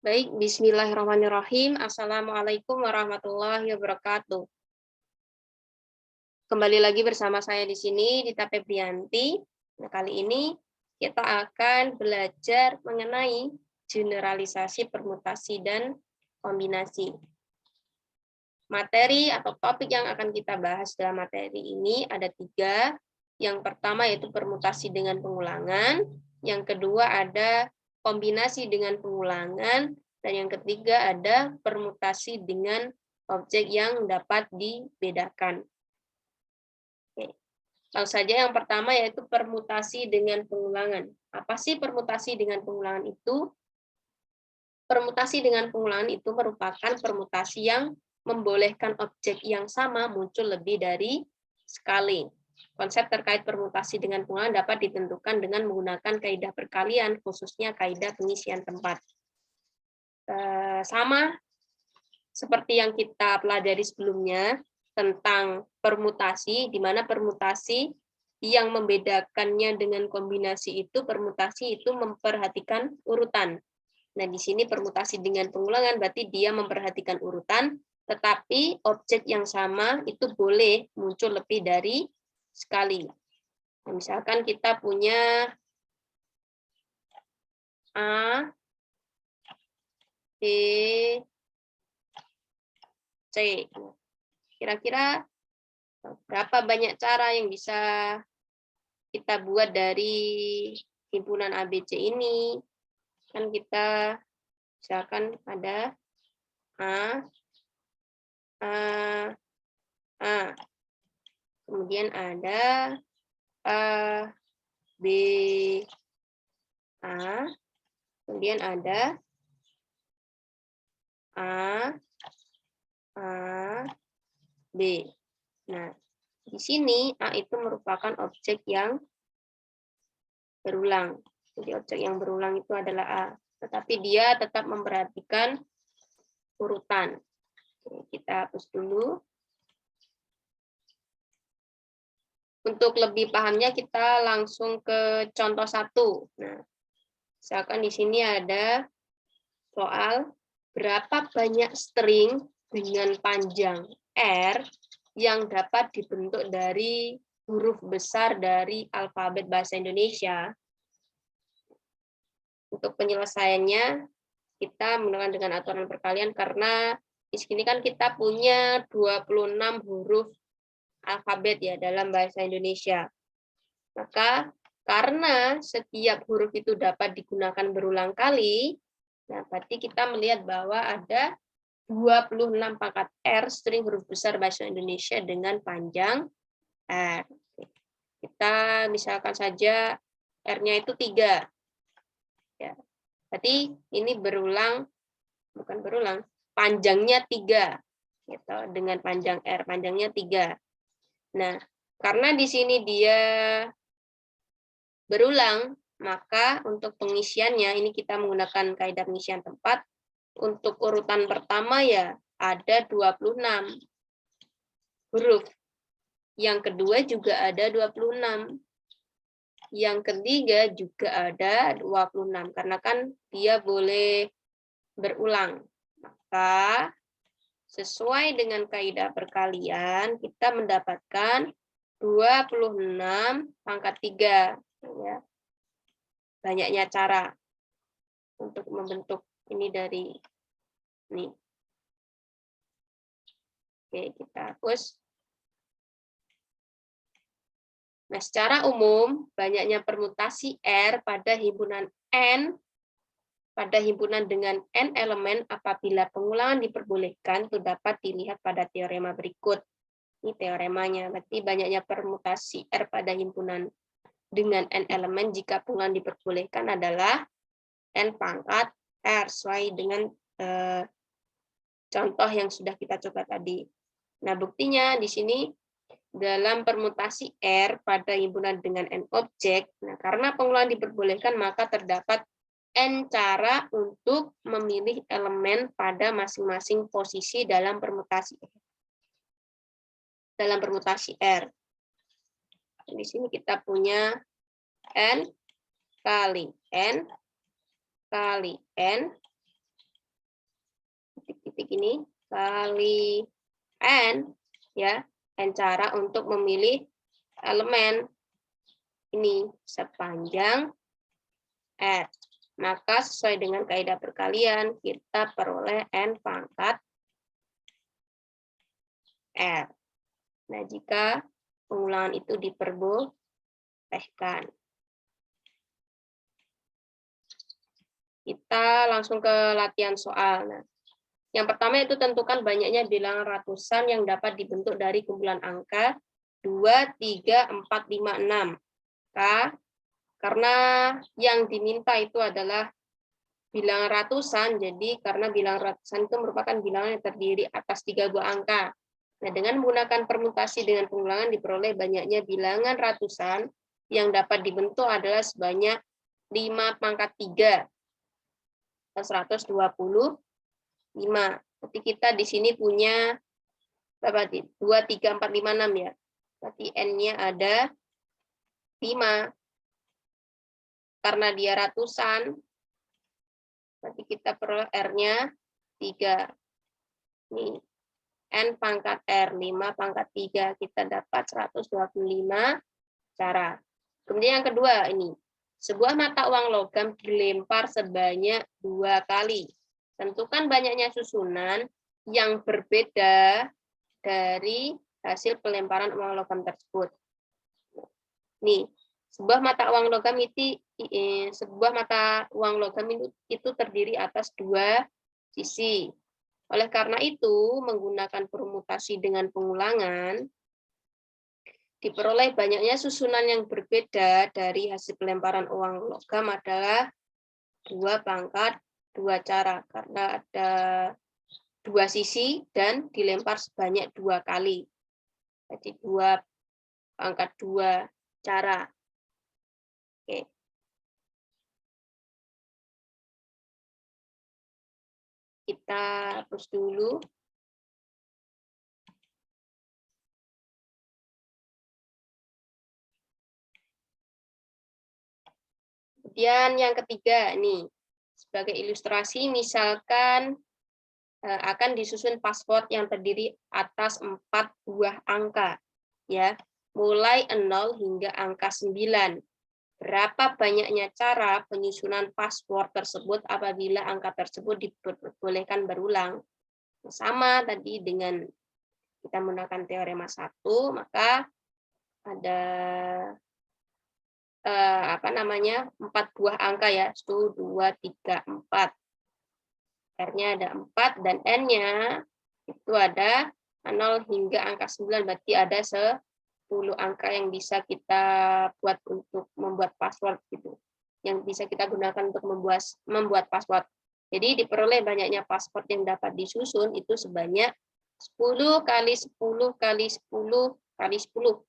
Baik, bismillahirrahmanirrahim. Assalamualaikum warahmatullahi wabarakatuh. Kembali lagi bersama saya di sini, Dita Febrianti. Nah, kali ini kita akan belajar mengenai generalisasi, permutasi, dan kombinasi. Materi atau topik yang akan kita bahas dalam materi ini ada 3. Yang pertama yaitu permutasi dengan pengulangan. Yang kedua ada kombinasi dengan pengulangan. Dan yang ketiga ada permutasi dengan objek yang dapat dibedakan. Oke. Langsung saja yang pertama yaitu permutasi dengan pengulangan. Apa sih permutasi dengan pengulangan itu? Permutasi dengan pengulangan itu merupakan permutasi yang membolehkan objek yang sama muncul lebih dari sekali. Konsep terkait permutasi dengan pengulangan dapat ditentukan dengan menggunakan kaidah perkalian, khususnya kaidah pengisian tempat. Sama seperti yang kita pelajari sebelumnya tentang permutasi, di mana permutasi yang membedakannya dengan kombinasi itu, permutasi itu memperhatikan urutan. Nah, di sini permutasi dengan pengulangan berarti dia memperhatikan urutan, tetapi objek yang sama itu boleh muncul lebih dari sekali. Nah, misalkan kita punya A, B, C. Kira-kira berapa banyak cara yang bisa kita buat dari himpunan ABC ini? Kan kita misalkan ada A, kemudian ada A, B, A, kemudian ada A, B. Nah, di sini A itu merupakan objek yang berulang. Jadi objek yang berulang itu adalah A, tetapi dia tetap memperhatikan urutan. Oke, kita hapus dulu. Untuk lebih pahamnya kita langsung ke contoh 1. Nah, misalkan di sini ada soal berapa banyak string dengan panjang R yang dapat dibentuk dari huruf besar dari alfabet bahasa Indonesia. Untuk penyelesaiannya kita menggunakan dengan aturan perkalian karena di sini kan kita punya 26 huruf alfabet ya dalam bahasa Indonesia. Maka karena setiap huruf itu dapat digunakan berulang kali, nah berarti kita melihat bahwa ada 26 pangkat R string huruf besar bahasa Indonesia dengan panjang R. Kita misalkan saja R-nya itu 3. Ya. Berarti ini berulang, bukan berulang, panjangnya 3. Gitu, dengan panjang R, panjangnya 3. Nah, karena di sini dia berulang, maka untuk pengisiannya ini kita menggunakan kaidah pengisian tempat. Untuk urutan pertama ya ada 26 huruf. Yang kedua juga ada 26. Yang ketiga juga ada 26 karena kan dia boleh berulang. Maka sesuai dengan kaidah perkalian kita mendapatkan 26 pangkat 3. Ya. Banyaknya cara untuk membentuk ini dari ini. Oke, kita hapus. Nah, secara umum, banyaknya permutasi R pada himpunan N, pada himpunan dengan N elemen apabila pengulangan diperbolehkan, itu dapat dilihat pada teorema berikut. Ini teoremanya, berarti banyaknya permutasi R pada himpunan dengan N elemen jika pengulangan diperbolehkan adalah N pangkat R, sesuai dengan contoh yang sudah kita coba tadi. Nah, buktinya di sini dalam permutasi R pada himpunan dengan N objek, nah karena pengulangan diperbolehkan maka terdapat N cara untuk memilih elemen pada masing-masing posisi dalam permutasi R. Di sini kita punya N kali N kali N titik ini kali n, ya, n cara untuk memilih elemen ini sepanjang R. Maka sesuai dengan kaidah perkalian kita peroleh n pangkat R. Nah, jika pengulangan itu diperbolehkan. Kita langsung ke latihan soal. Nah, yang pertama itu tentukan banyaknya bilangan ratusan yang dapat dibentuk dari kumpulan angka 2, 3, 4, 5, 6. Karena yang diminta itu adalah bilangan ratusan, jadi karena bilangan ratusan itu merupakan bilangan yang terdiri atas 3 buah angka. Nah, dengan menggunakan permutasi dengan pengulangan diperoleh banyaknya bilangan ratusan yang dapat dibentuk adalah sebanyak 5 pangkat 3. 125. Berarti kita di sini punya berapa? 2, 3, 4, 5, 6 ya. Berarti N-nya ada 5. Karena dia ratusan, berarti kita perlu R-nya 3. Ini N pangkat R, 5 pangkat 3. Kita dapat 125 cara. Kemudian yang kedua ini. Sebuah mata uang logam dilempar sebanyak 2 kali. Tentukan banyaknya susunan yang berbeda dari hasil pelemparan uang logam tersebut. Nih, sebuah mata uang logam itu terdiri atas 2 sisi. Oleh karena itu, menggunakan permutasi dengan pengulangan diperoleh banyaknya susunan yang berbeda dari hasil pelemparan uang logam adalah 2 pangkat 2 cara, karena ada 2 sisi dan dilempar sebanyak 2 kali. Jadi 2 pangkat 2 cara. Oke. Kita hapus dulu. Kemudian yang ketiga nih, sebagai ilustrasi misalkan akan disusun password yang terdiri atas 4 buah angka, ya, mulai 0 hingga angka 9. Berapa banyaknya cara penyusunan password tersebut apabila angka tersebut diperbolehkan berulang? Sama tadi dengan kita menggunakan teorema 1, maka ada 4 buah angka ya, 1, 2, 3, 4. R-nya ada 4 dan N-nya itu ada 0 hingga angka 9, berarti ada 10 angka yang bisa kita buat untuk membuat password gitu. Yang bisa kita gunakan untuk membuat password. Jadi diperoleh banyaknya password yang dapat disusun itu sebanyak 10 kali 10 kali 10 kali 10.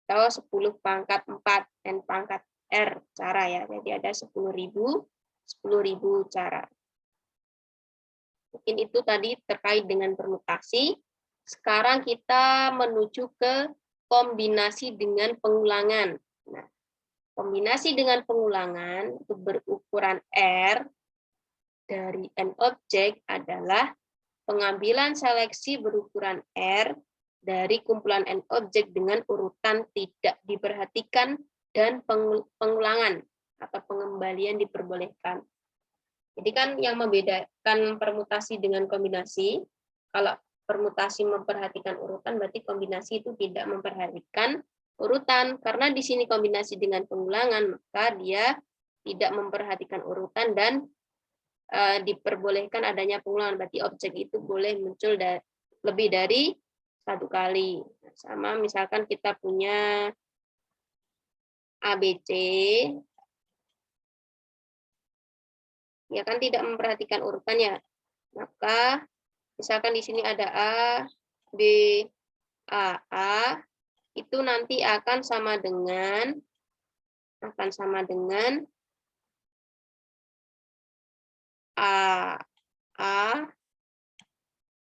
Atau 10 pangkat 4 N pangkat R cara ya. Jadi ada 10.000 cara. Mungkin itu tadi terkait dengan permutasi. Sekarang kita menuju ke kombinasi dengan pengulangan. Nah, kombinasi dengan pengulangan itu berukuran R dari N objek adalah pengambilan seleksi berukuran R dari kumpulan N objek dengan urutan tidak diperhatikan dan pengulangan atau pengembalian diperbolehkan. Jadi kan yang membedakan permutasi dengan kombinasi, kalau permutasi memperhatikan urutan, berarti kombinasi itu tidak memperhatikan urutan. Karena di sini kombinasi dengan pengulangan, maka dia tidak memperhatikan urutan dan diperbolehkan adanya pengulangan. Berarti objek itu boleh muncul lebih dari 1 kali. Sama misalkan kita punya ABC, ya kan tidak memperhatikan urutannya. Maka misalkan di sini ada A, B, A itu nanti akan sama dengan A,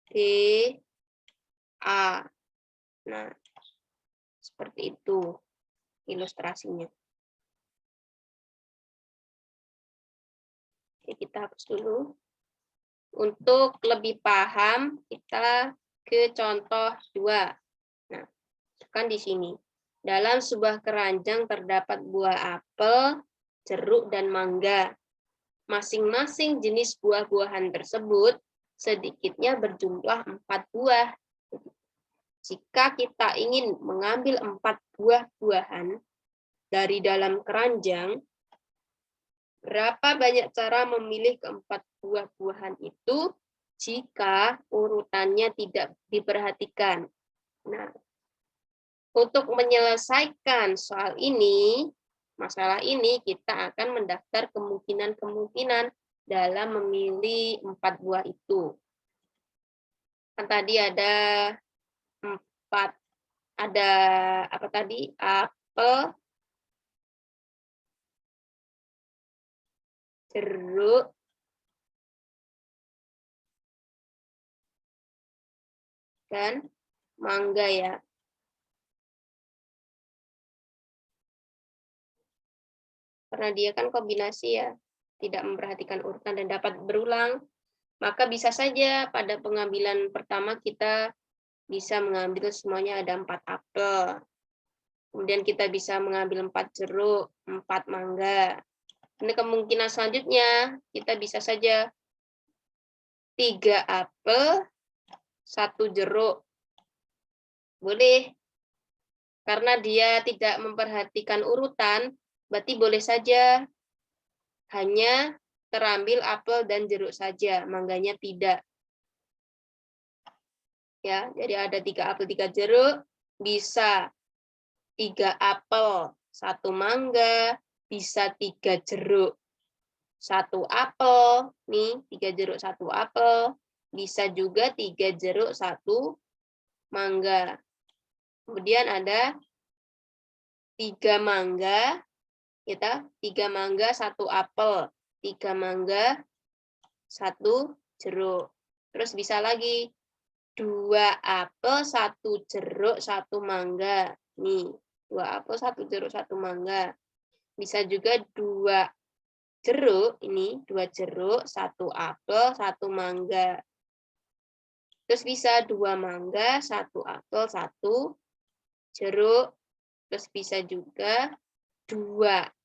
B, A. Nah, seperti itu ilustrasinya. Oke, kita hapus dulu. untuk lebih paham, kita ke contoh 2. Nah, kan di sini. Dalam sebuah keranjang terdapat buah apel, jeruk, dan mangga. Masing-masing jenis buah-buahan tersebut sedikitnya berjumlah 4 buah. Jika kita ingin mengambil 4 buah-buahan dari dalam keranjang, berapa banyak cara memilih keempat buah-buahan itu jika urutannya tidak diperhatikan? Nah, untuk menyelesaikan masalah ini kita akan mendaftar kemungkinan-kemungkinan dalam memilih 4 buah itu. Kan tadi ada 4, ada apa tadi? Apel, jeruk, dan mangga ya. Karena dia kan kombinasi ya, tidak memperhatikan urutan dan dapat berulang, maka bisa saja pada pengambilan pertama kita bisa mengambil semuanya ada 4 apel. Kemudian kita bisa mengambil 4 jeruk, 4 mangga. Ini kemungkinan selanjutnya kita bisa saja 3 apel, 1 jeruk. Boleh. Karena dia tidak memperhatikan urutan, berarti boleh saja hanya terambil apel dan jeruk saja, mangganya tidak. Ya, jadi ada 3 apel, 3 jeruk, bisa 3 apel, 1 mangga, bisa 3 jeruk, 1 apel, nih 3 jeruk 1 apel, bisa juga 3 jeruk 1 mangga. Kemudian ada 3 mangga, kita 3 mangga 1 apel, 3 mangga 1 jeruk. Terus bisa lagi 2 apel 1 jeruk 1 mangga. Nih, 2 apel 1 jeruk 1 mangga. Bisa juga 2 jeruk, ini 2 jeruk 1 apel 1 mangga. Terus bisa 2 mangga 1 apel 1 jeruk. Terus bisa juga 2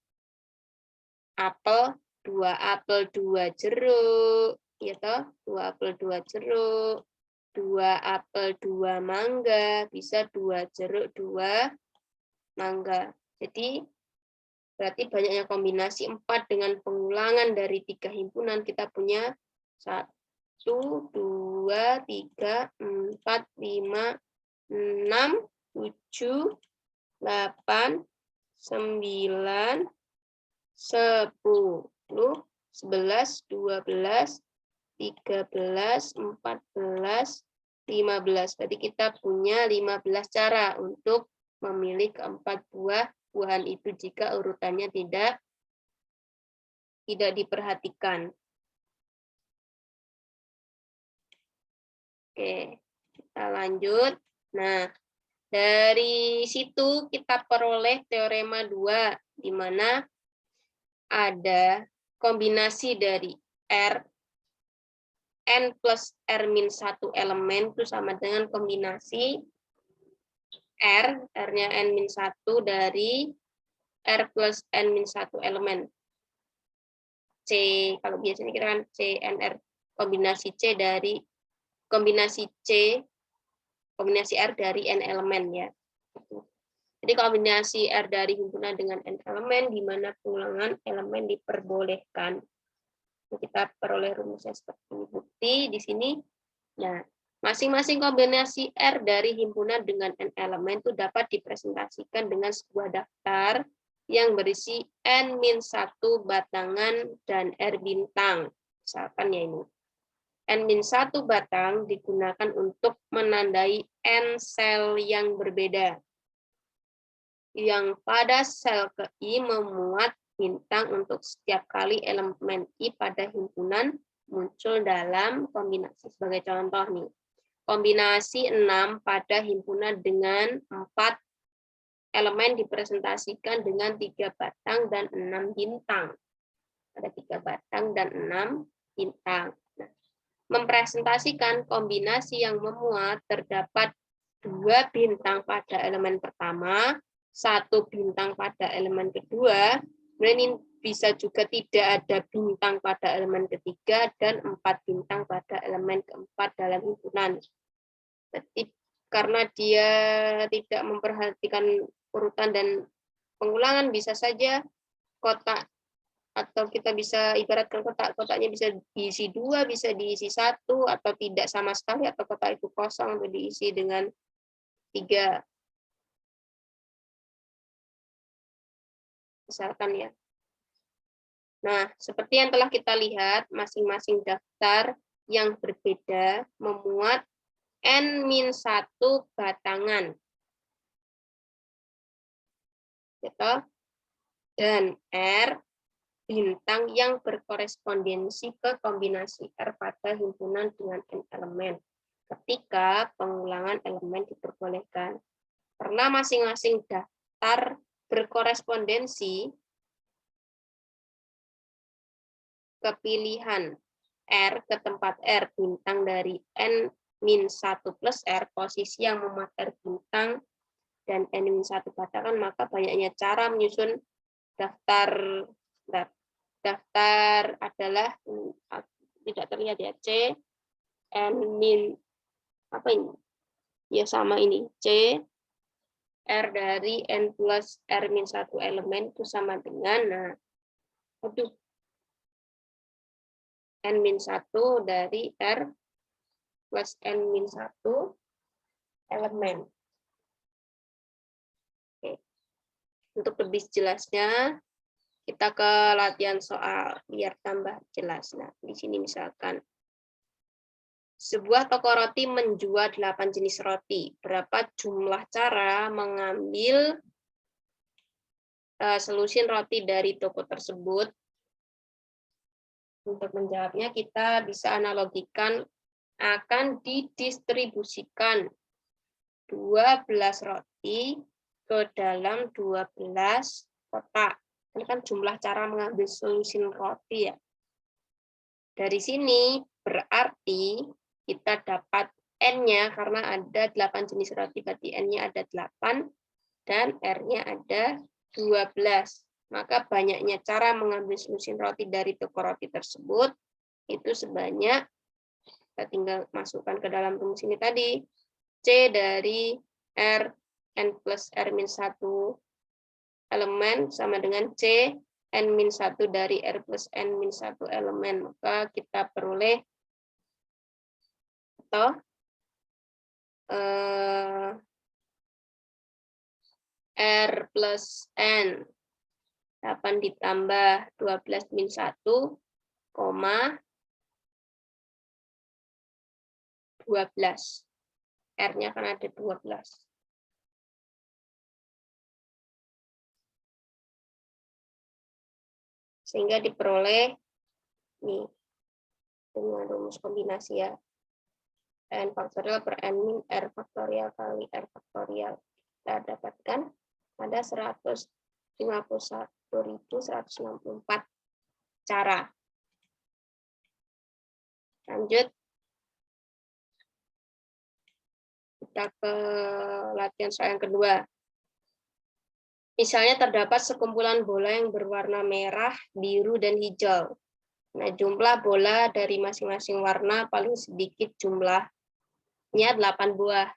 apel 2 jeruk, ya toh? 2 apel 2 jeruk, 2 apel 2 mangga, bisa 2 jeruk 2 mangga. Jadi berarti banyaknya kombinasi 4 dengan pengulangan dari 3 himpunan kita punya 1, 2, 3, 4, 5, 6, 7, 8, 9, 10, 11, 12, 13, 14, 15. Berarti kita punya 15 cara untuk memilih keempat buah-buahan itu jika urutannya tidak diperhatikan. Oke, kita lanjut. Nah, dari situ kita peroleh teorema 2, di mana ada kombinasi dari n plus r-1 elemen itu sama dengan kombinasi r-nya n-1 dari r plus n-1 elemen. C, kalau biasanya kita kan CNR, kombinasi C dari kombinasi R dari n elemen ya. Jadi kombinasi R dari himpunan dengan n elemen di mana pengulangan elemen diperbolehkan. Kita peroleh rumusnya seperti ini. Bukti di sini. Nah, masing-masing kombinasi R dari himpunan dengan n elemen itu dapat dipresentasikan dengan sebuah daftar yang berisi n-1 batangan dan R bintang. Misalkan ya ini. N-1 batang digunakan untuk menandai n sel yang berbeda. Yang pada sel ke I memuat bintang untuk setiap kali elemen I pada himpunan muncul dalam kombinasi. Sebagai contoh nih, kombinasi 6 pada himpunan dengan 4 elemen dipresentasikan dengan 3 batang dan 6 bintang. Ada 3 batang dan 6 bintang. Nah, mempresentasikan kombinasi yang memuat terdapat 2 bintang pada elemen pertama, 1 bintang pada elemen kedua, kemudian bisa juga tidak ada bintang pada elemen ketiga, dan 4 bintang pada elemen keempat dalam himpunan. Karena dia tidak memperhatikan urutan dan pengulangan, bisa saja kotak, atau kita bisa ibaratkan kotaknya bisa diisi 2, bisa diisi 1, atau tidak sama sekali, atau kotak itu kosong atau diisi dengan 3. Misalkan ya. Nah, seperti yang telah kita lihat, masing-masing daftar yang berbeda memuat N-1 batangan. Gitu. Dan R bintang yang berkorespondensi ke kombinasi R pada himpunan dengan N elemen ketika pengulangan elemen diperbolehkan. Karena masing-masing daftar berkorespondensi ke pilihan R ke tempat R bintang dari N-1 plus R, posisi yang memuat R bintang dan N-1 batangan, maka banyaknya cara menyusun daftar adalah tidak terlihat ya, C N- apa ini ya, sama ini C R dari N plus R-1 elemen itu sama dengan N-1 dari R plus N-1 elemen. Oke. Untuk lebih jelasnya kita ke latihan soal biar tambah jelas. Nah, di sini misalkan sebuah toko roti menjual 8 jenis roti. Berapa jumlah cara mengambil selusin roti dari toko tersebut? Untuk menjawabnya kita bisa analogikan akan didistribusikan 12 roti ke dalam 12 kotak. Ini kan jumlah cara mengambil selusin roti ya. Dari sini berarti kita dapat N-nya karena ada 8 jenis roti, berarti N-nya ada 8 dan R-nya ada 12. Maka banyaknya cara mengambil selusin roti dari toko roti tersebut itu sebanyak, kita tinggal masukkan ke dalam rumus ini tadi, C dari R N plus R-1 elemen sama dengan C N-1 dari R plus N-1 elemen. Maka kita peroleh atau R plus N 8 ditambah 12 min 1, 12. R-nya kan ada 12. Sehingga diperoleh nih dengan rumus kombinasi ya. N faktorial per N min R faktorial kali R faktorial. Kita dapatkan ada 151.164 cara. Lanjut. Kita ke latihan soal yang kedua. Misalnya terdapat sekumpulan bola yang berwarna merah, biru, dan hijau. Nah, jumlah bola dari masing-masing warna paling sedikit jumlahnya 8 buah.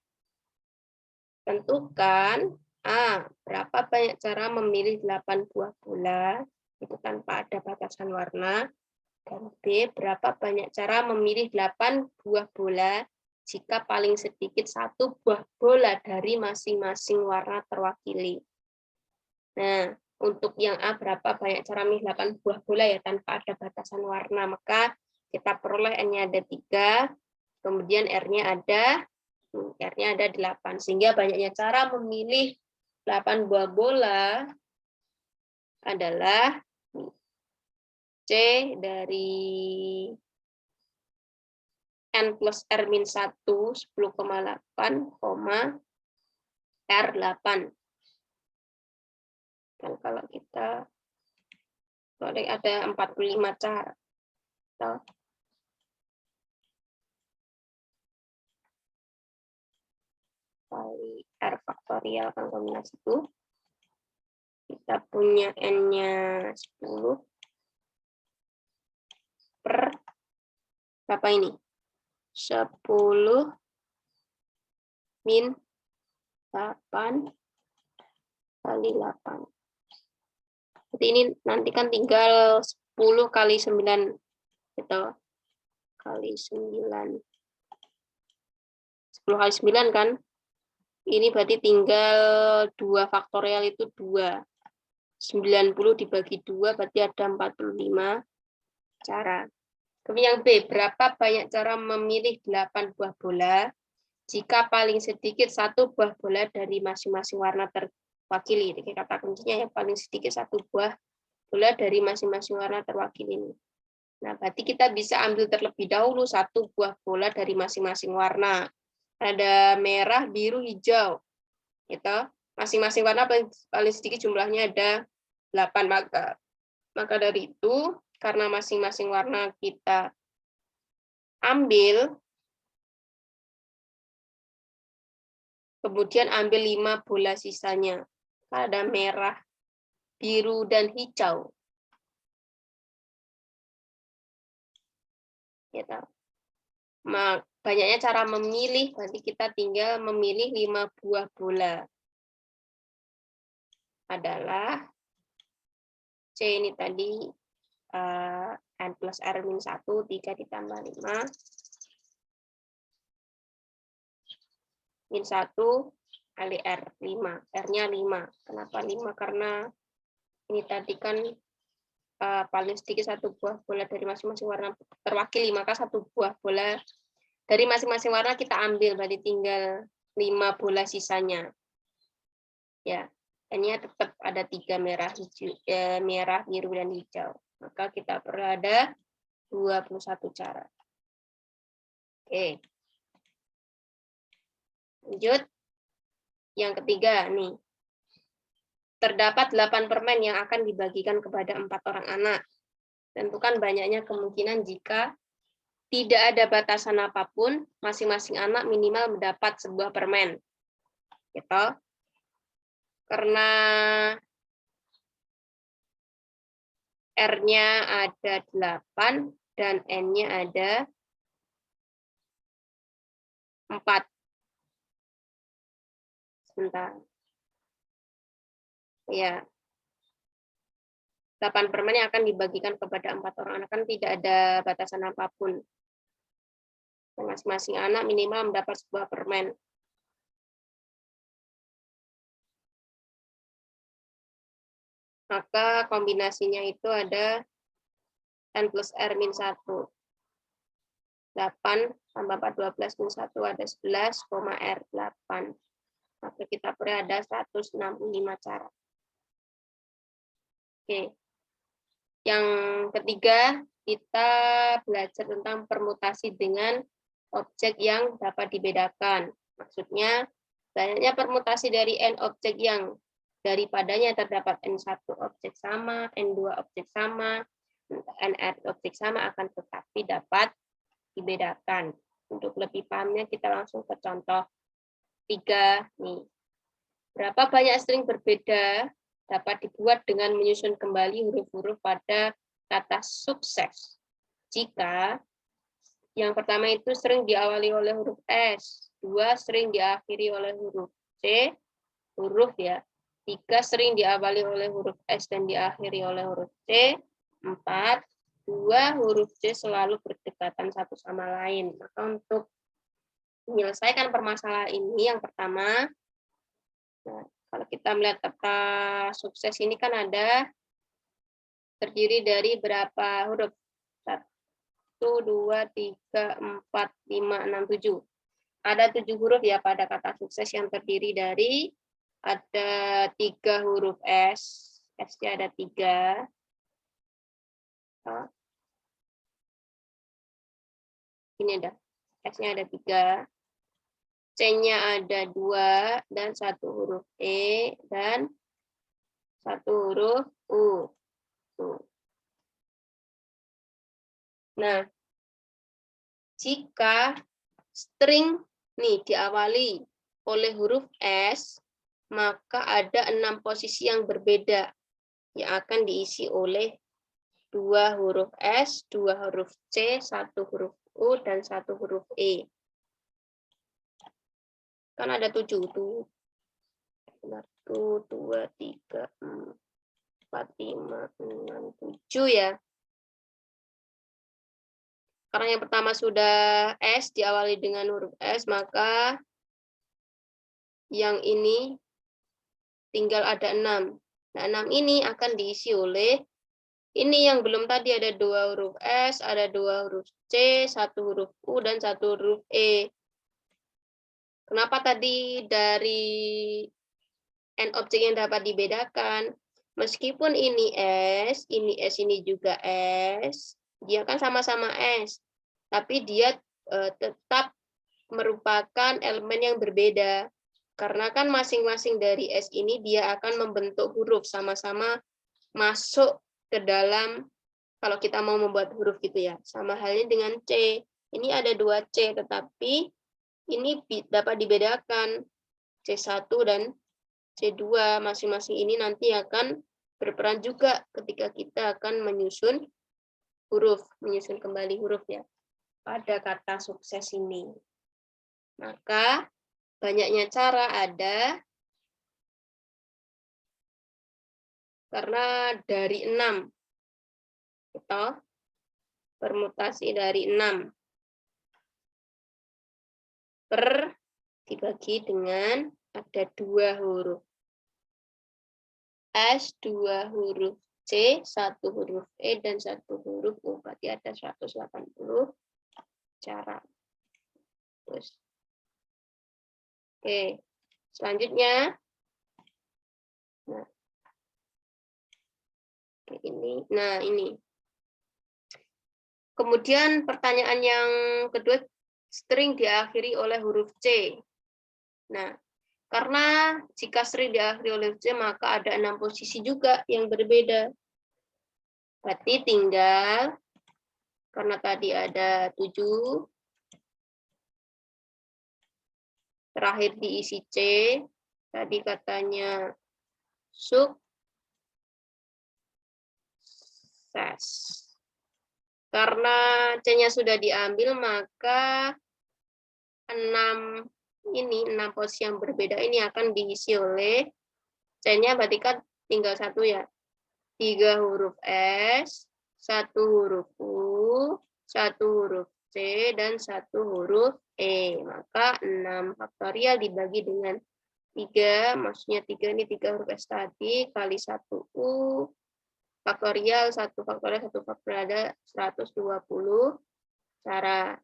Tentukan A, berapa banyak cara memilih 8 buah bola, itu tanpa ada batasan warna. Dan B, berapa banyak cara memilih 8 buah bola jika paling sedikit 1 buah bola dari masing-masing warna terwakili. Nah, untuk yang A, berapa banyak cara memilih 8 buah bola ya tanpa ada batasan warna, maka kita peroleh N-nya ada 3, kemudian R-nya ada 8, sehingga banyaknya cara memilih 8 buah bola adalah C dari N plus R-1, 10,8, R8. Dan kalau kita boleh ada 45 cara. R faktorial kan kombinasi itu. Kita punya N-nya 10 per berapa ini? 10 min 8 kali 8. Jadi ini nanti kan tinggal 10 kali 9 gitu. Kali 9. 10 kali 9 kan? Ini berarti tinggal 2 faktorial itu 2. 90 dibagi 2 berarti ada 45 cara. Kemudian B, berapa banyak cara memilih 8 buah bola jika paling sedikit 1 buah bola dari masing-masing warna terwakili. Jadi kata kuncinya yang paling sedikit 1 buah bola dari masing-masing warna terwakili ini. Nah, berarti kita bisa ambil terlebih dahulu 1 buah bola dari masing-masing warna. Ada merah, biru, hijau. Gitu. Masing-masing warna paling sedikit jumlahnya ada 8. Maka dari itu, karena masing-masing warna kita ambil, kemudian ambil 5 bola sisanya. Ada merah, biru, dan hijau. Gitu. Banyaknya cara memilih, berarti kita tinggal memilih 5 buah bola. Adalah C ini tadi N plus R min 1, 3 ditambah 5. Min 1 kali R, 5. R-nya 5. Kenapa 5? Karena ini tadi kan paling sedikit 1 buah bola dari masing-masing warna terwakili, maka 1 buah bola dari masing-masing warna kita ambil, berarti tinggal 5 bola sisanya. Ya, N-nya tetap ada 3, merah, hijau, merah, biru, dan hijau. Maka kita perlu ada 21 cara. Oke. Lanjut. Yang ketiga nih. Terdapat 8 permen yang akan dibagikan kepada 4 orang anak. Tentukan banyaknya kemungkinan jika tidak ada batasan apapun, masing-masing anak minimal mendapat sebuah permen. Gitu. Karena R-nya ada 8 dan N-nya ada 4. Sebentar. Ya. 8 permen yang akan dibagikan kepada 4 orang anak, kan tidak ada batasan apapun. Masing-masing anak minimal mendapat sebuah permen. Maka kombinasinya itu ada N plus R min 1. 8 tambah 4, 12 min 1 ada 11, R 8. Maka kita perlu ada 165 cara. Oke. Yang ketiga, kita belajar tentang permutasi dengan objek yang dapat dibedakan. Maksudnya, banyaknya permutasi dari N objek yang daripadanya terdapat N1 objek sama, N2 objek sama, NR objek sama akan tetapi dapat dibedakan. Untuk lebih pahamnya kita langsung ke contoh 3 nih. Berapa banyak string berbeda dapat dibuat dengan menyusun kembali huruf-huruf pada kata sukses. Jika yang pertama itu string diawali oleh huruf S, 2 string diakhiri oleh huruf C, huruf ya. 3 string diawali oleh huruf S dan diakhiri oleh huruf C. 4, 2 huruf C selalu berdekatan satu sama lain. Maka untuk menyelesaikan permasalahan ini, yang pertama, nah, kalau kita melihat kata sukses ini kan ada terdiri dari berapa huruf? 1, 2, 3, 4, 5, 6, 7. Ada 7 huruf ya pada kata sukses yang terdiri dari ada 3 huruf S. S-nya ada 3. Ini ada. S-nya ada 3. C-nya ada 2 dan 1 huruf E dan 1 huruf U. Nah, jika string nih diawali oleh huruf S, maka ada 6 posisi yang berbeda yang akan diisi oleh 2 huruf S, 2 huruf C, 1 huruf U, dan 1 huruf E. Kan ada 7 tuh. 1, 2, 3, 4, 5, 6, 7 ya. Karena yang pertama sudah S, diawali dengan huruf S, maka yang ini tinggal ada 6. Nah, 6 ini akan diisi oleh ini yang belum tadi ada 2 huruf S, ada 2 huruf C, 1 huruf U, dan 1 huruf E. Kenapa tadi dari N objek yang dapat dibedakan? Meskipun ini S, ini juga S, dia kan sama-sama S, tapi dia tetap merupakan elemen yang berbeda. Karena kan masing-masing dari S ini dia akan membentuk huruf sama-sama masuk ke dalam, kalau kita mau membuat huruf gitu ya. Sama halnya dengan C. Ini ada 2 C, tetapi ini dapat dibedakan. C1 dan C2 masing-masing ini nanti akan berperan juga ketika kita akan menyusun huruf, menyusun kembali huruf ya pada kata sukses ini. Maka banyaknya cara ada karena dari 6. Atau permutasi dari 6 per dibagi dengan ada 2 huruf S, 2 huruf C, 1 huruf E, dan 1 huruf U. Berarti ada 180 cara. Terus. Oke, selanjutnya. Nah, ini. Nah, ini. Kemudian pertanyaan yang kedua, string diakhiri oleh huruf C. Nah, karena jika string diakhiri oleh huruf C, maka ada 6 posisi juga yang berbeda. Berarti tinggal, karena tadi ada 7, terakhir diisi C, tadi katanya sukses. Karena C-nya sudah diambil, maka 6 posisi yang berbeda ini akan diisi oleh C-nya, berarti kan tinggal 1 ya. 3 huruf S, 1 huruf U, 1 huruf C, dan 1 huruf E. Maka 6 faktorial dibagi dengan 3, maksudnya 3 ini 3 huruf S tadi, kali 1 U, faktorial, 1 faktorial, 1 faktorial, ada 120 cara.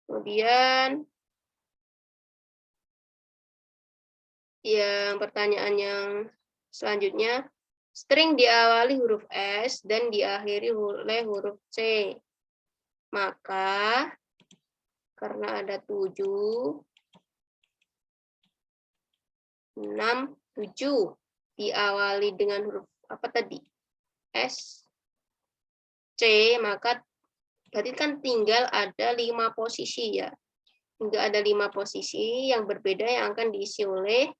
Kemudian, yang pertanyaan yang selanjutnya, string diawali huruf S dan diakhiri oleh huruf C. Maka, karena ada 7, 6, 7 diawali dengan huruf apa tadi? S, C, maka berarti kan tinggal ada 5 posisi ya. Tinggal ada 5 posisi yang berbeda yang akan diisi oleh,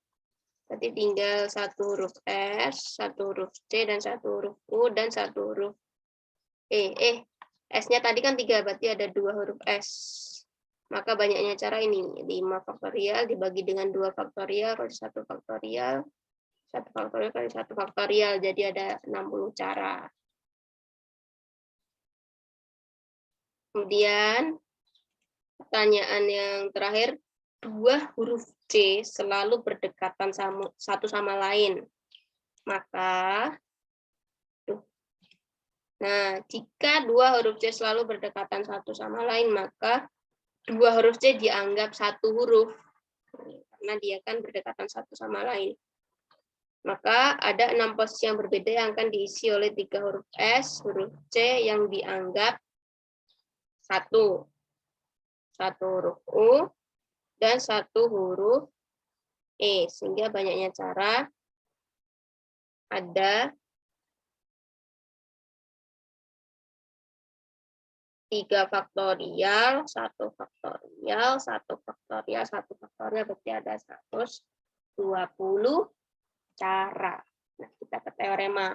berarti tinggal 1 huruf S, 1 huruf C, dan 1 huruf U, dan 1 huruf E. S-nya tadi kan 3, berarti ada 2 huruf S. Maka banyaknya cara ini, 5 faktorial dibagi dengan 2 faktorial, kali 1 faktorial, 1 faktorial kali 1 faktorial, jadi ada 60 cara. Kemudian, pertanyaan yang terakhir, 2 huruf C selalu berdekatan satu sama lain. Maka, jika 2 huruf C selalu berdekatan satu sama lain, maka 2 huruf C dianggap 1 huruf. Karena dia kan berdekatan satu sama lain. Maka ada 6 posisi yang berbeda yang akan diisi oleh 3 huruf S, huruf C yang dianggap 1 huruf U, dan 1 huruf E. Sehingga banyaknya cara ada 5 3 faktorial, 1 faktorial, 1 faktorial, 1 faktorial, berarti ada 120 cara. Nah, kita ke teorema.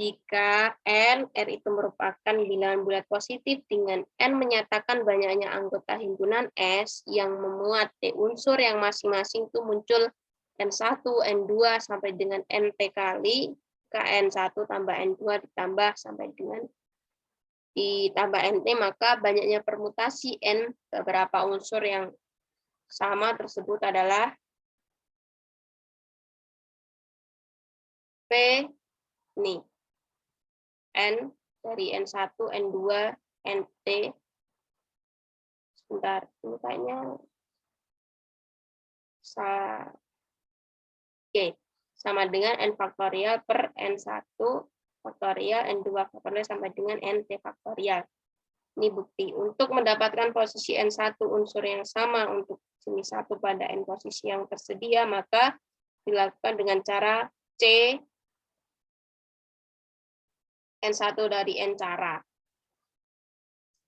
Jika R itu merupakan bilangan bulat positif dengan N menyatakan banyaknya anggota himpunan S yang memuat T unsur yang masing-masing itu muncul N1, N2 sampai dengan NT kali, ke N1 tambah N2 ditambah sampai dengan ditambah NT, maka banyaknya permutasi N beberapa unsur yang sama tersebut adalah P nih. N dari N1, N2, NT. Sebentar, ini kayaknya Oke, sama dengan N faktorial per N1 faktorial, N2 faktorial sampai dengan NT faktorial. Ini bukti. Untuk mendapatkan posisi N1 unsur yang sama untuk jenis 1 pada N posisi yang tersedia, maka dilakukan dengan cara C N1 dari N cara.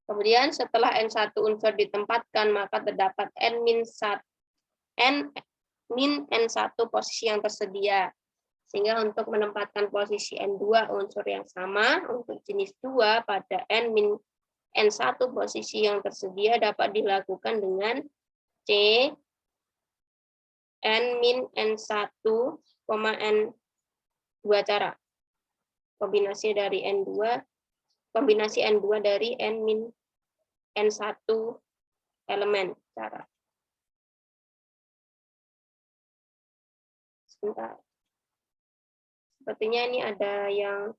Kemudian setelah N1 unsur ditempatkan, maka terdapat N-1 posisi yang tersedia. Sehingga untuk menempatkan posisi N2 unsur yang sama untuk jenis 2 pada N-1 posisi yang tersedia dapat dilakukan dengan C N-1, N2 cara. Kombinasi dari kombinasi N2 dari N-1 elemen cara. Sebentar. Sepertinya ini ada yang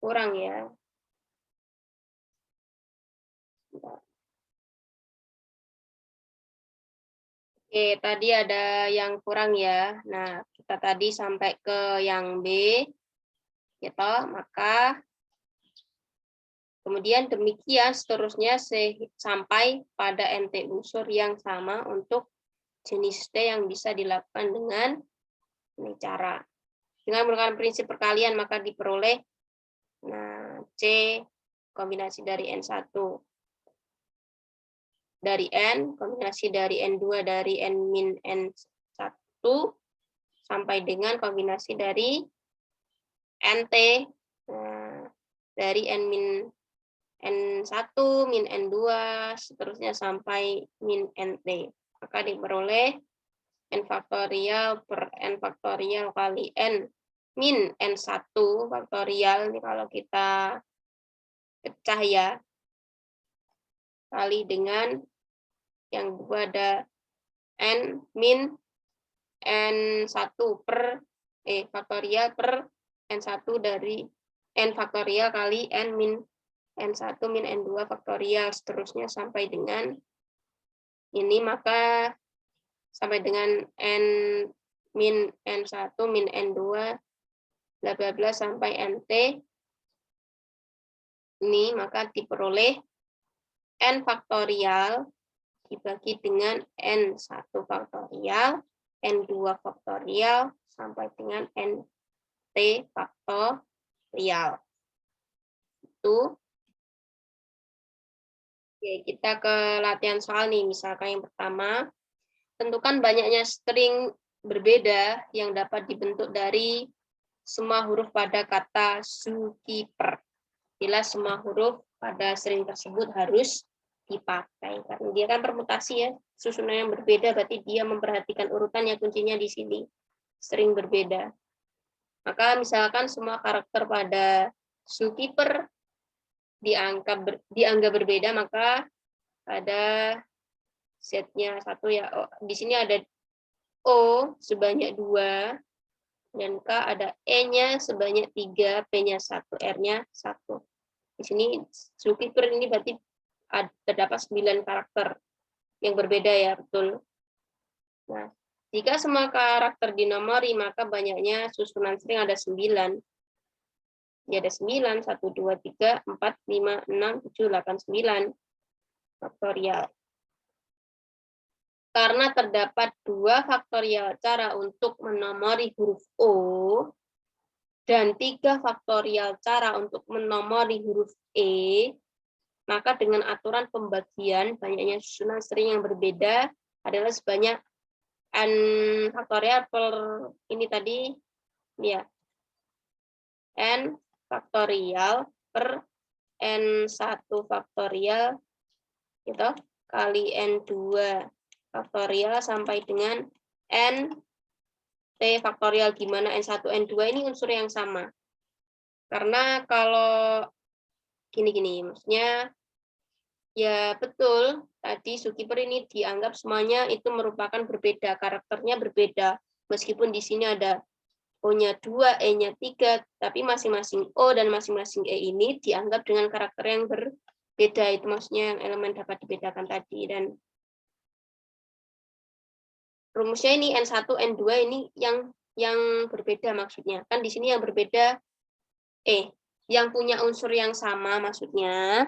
kurang ya. Sebentar. Oke, tadi ada yang kurang ya. Nah, kita tadi sampai ke yang B, gitu. Maka kemudian demikian seterusnya sampai pada NT unsur yang sama untuk jenis T yang bisa dilakukan dengan ini cara. Dengan menggunakan prinsip perkalian maka diperoleh C kombinasi dari N1 dari N, kombinasi dari N2 dari N-1 sampai dengan kombinasi dari NT dari N-1 min N2 seterusnya sampai min NT. Maka diperoleh N faktorial per N faktorial kali N min N1 faktorial. Ini kalau kita pecah ya, kali dengan yang kedua ada N min N1 per faktorial per N1 dari N faktorial kali N min N1 min N2 faktorial seterusnya sampai dengan ini, maka sampai dengan N min N1 min N2 bla bla bla sampai NT ini, maka diperoleh N faktorial dibagi dengan N1 faktorial, N2 faktorial, sampai dengan NT faktorial. Itu. Oke, kita ke latihan soal nih. Misalkan yang pertama, tentukan banyaknya string berbeda yang dapat dibentuk dari semua huruf pada kata zookeeper. Bila semua huruf pada string tersebut harus dipakai karena dia kan permutasi ya, susunan yang berbeda, berarti dia memperhatikan urutannya, kuncinya di sini string berbeda. Maka misalkan semua karakter pada zookeeper dianggap berbeda, maka pada setnya 1 ya, di sini ada O sebanyak 2 dan K ada E-nya sebanyak 3, P-nya 1, R-nya 1. Di sini zookeeper ini berarti terdapat 9 karakter yang berbeda ya, betul. Nah, jika semua karakter dinomori, maka banyaknya susunan string ada 9. Ya ada 9, 1, 2, 3, 4, 5, 6, 7, 8, 9. Faktorial. Karena terdapat 2 faktorial cara untuk menomori huruf O, dan 3 faktorial cara untuk menomori huruf E, maka dengan aturan pembagian banyaknya susunan string yang berbeda adalah sebanyak n faktorial per ini tadi ya n faktorial per n1 faktorial gitu kali n2 faktorial sampai dengan n t faktorial, gimana n1 n2 ini unsur yang sama. Karena kalau gini maksudnya ya betul, tadi Zulkifli ini dianggap semuanya itu merupakan berbeda, karakternya berbeda. Meskipun di sini ada O-nya 2, E-nya 3, tapi masing-masing O dan masing-masing E ini dianggap dengan karakter yang berbeda. Itu maksudnya yang elemen dapat dibedakan tadi. Dan rumusnya ini N1, N2 ini yang berbeda maksudnya. Kan di sini yang berbeda yang punya unsur yang sama maksudnya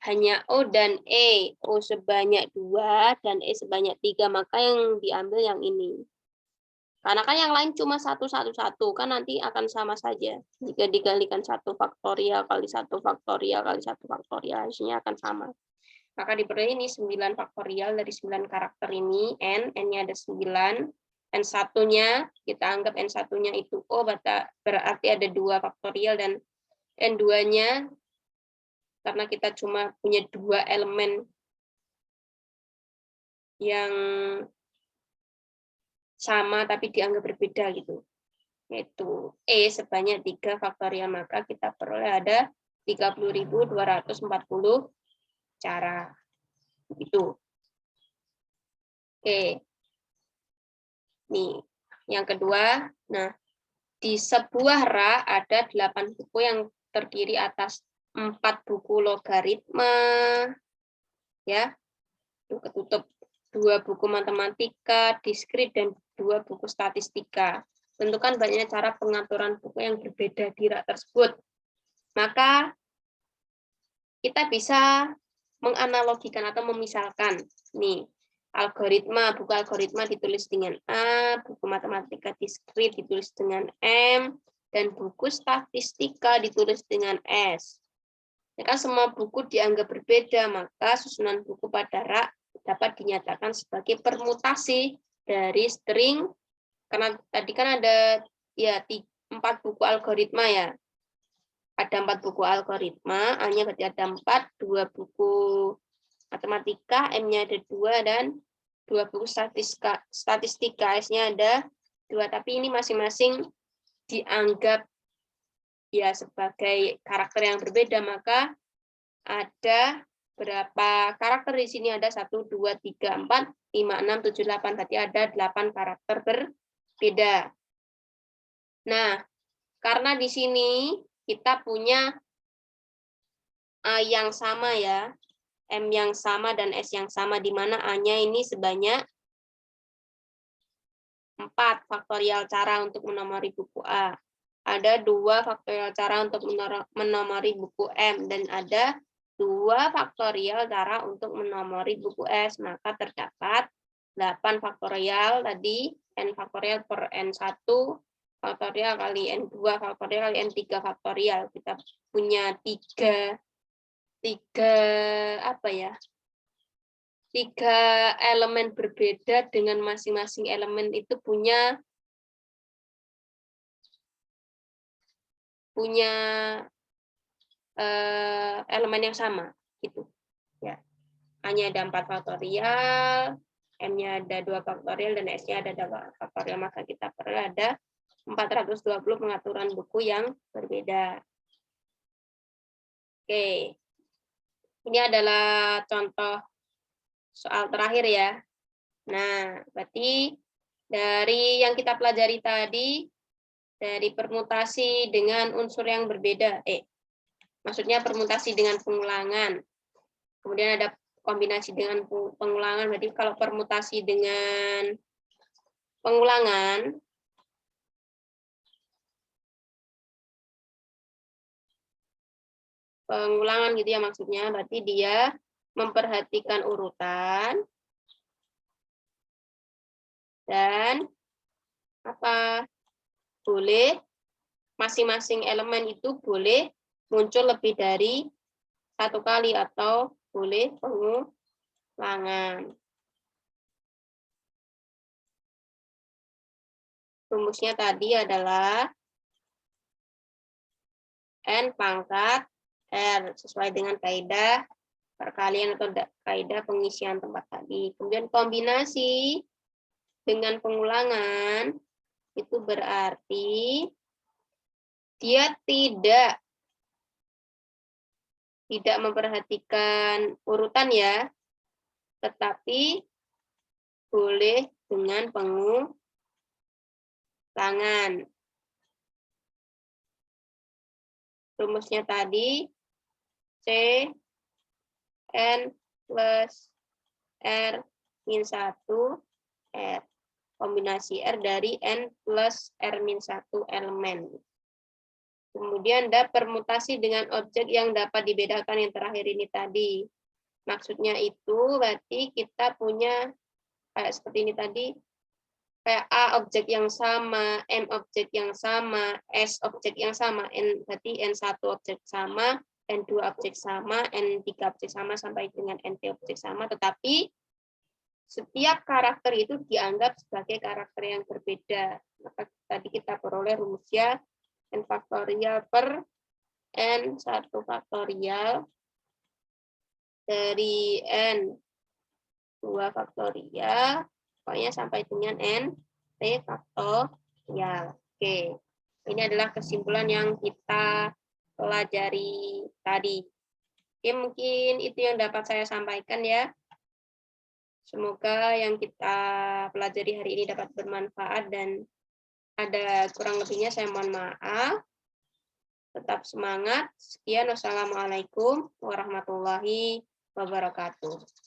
hanya O dan E. O sebanyak 2 dan E sebanyak 3, maka yang diambil yang ini. Karena kan yang lain cuma 1, 1, 1, kan nanti akan sama saja. Jika dikalikan 1 faktorial kali 1 faktorial kali 1 faktorial, hasilnya akan sama. Maka diperoleh ini 9 faktorial dari 9 karakter ini, N-nya ada 9, N1-nya, kita anggap N1-nya itu O, berarti ada 2 faktorial, dan N2-nya, karena kita cuma punya 2 elemen yang sama tapi dianggap berbeda gitu, yaitu E sebanyak 3 faktorial, maka kita peroleh ada 30.240 cara. Itu. Oke. Nih, yang kedua, nah di sebuah ra ada 8 buku yang terdiri atas 4 buku logaritma, ya, ketutup 2 buku matematika, diskrit, dan 2 buku statistika. Tentukan banyaknya cara pengaturan buku yang berbeda di rak tersebut. Maka kita bisa menganalogikan atau memisalkan. Nih, buku algoritma ditulis dengan A, buku matematika diskrit ditulis dengan M, dan buku statistika ditulis dengan S. Jika semua buku dianggap berbeda, maka susunan buku pada rak dapat dinyatakan sebagai permutasi dari string, karena tadi kan ada ya 4 buku algoritma ya. Ada 4 buku algoritma, A-nya berarti ada 4, 2 buku matematika, M-nya ada 2, dan 2 buku statistika, S-nya ada 2, tapi ini masing-masing dianggap ya sebagai karakter yang berbeda, maka ada berapa karakter di sini, ada 1, 2, 3, 4, 5, 6, 7, 8, berarti ada 8 karakter berbeda. Nah, karena di sini kita punya A yang sama ya, M yang sama, dan S yang sama, di mana A-nya ini sebanyak 4 faktorial cara untuk menomori buku A. Ada 2 faktorial cara untuk menomori buku M, dan ada 2 faktorial cara untuk menomori buku S. Maka terdapat 8 faktorial tadi, N faktorial per N1 faktorial kali N2 faktorial kali N3 faktorial. Kita punya tiga elemen berbeda, dengan masing-masing elemen itu punya elemen yang sama gitu ya. A-nya ada 4 faktorial, M-nya ada 2 faktorial, dan S-nya ada 2 faktorial, maka kita perlu ada 420 pengaturan buku yang berbeda. Oke. Ini adalah contoh soal terakhir ya. Nah, berarti dari yang kita pelajari tadi, dari permutasi dengan unsur yang berbeda, maksudnya permutasi dengan pengulangan. Kemudian ada kombinasi dengan pengulangan, berarti kalau permutasi dengan pengulangan, gitu ya maksudnya, berarti dia memperhatikan urutan dan boleh masing-masing elemen itu boleh muncul lebih dari satu kali atau boleh pengulangan. Rumusnya tadi adalah N pangkat R sesuai dengan kaidah perkalian atau kaidah pengisian tempat tadi. Kemudian kombinasi dengan pengulangan itu berarti dia tidak memperhatikan urutan ya, tetapi boleh dengan pengulangan. Rumusnya tadi C N plus R min 1 R. Kombinasi R dari N plus R min 1 elemen. Kemudian ada permutasi dengan objek yang dapat dibedakan yang terakhir ini tadi. Maksudnya itu berarti kita punya kayak seperti ini tadi, kayak A objek yang sama, M objek yang sama, S objek yang sama, N berarti N1 objek sama, N2 objek sama, N3 objek sama, sampai dengan NT objek sama, tetapi setiap karakter itu dianggap sebagai karakter yang berbeda. Maka tadi kita peroleh rumusnya N faktorial per N1 faktorial dari N2 faktorial, pokoknya sampai dengan NT faktorial. Oke, ini adalah kesimpulan yang kita pelajari tadi. Oke, mungkin itu yang dapat saya sampaikan ya. Semoga yang kita pelajari hari ini dapat bermanfaat dan ada kurang lebihnya saya mohon maaf. Tetap semangat. Sekian, wassalamualaikum warahmatullahi wabarakatuh.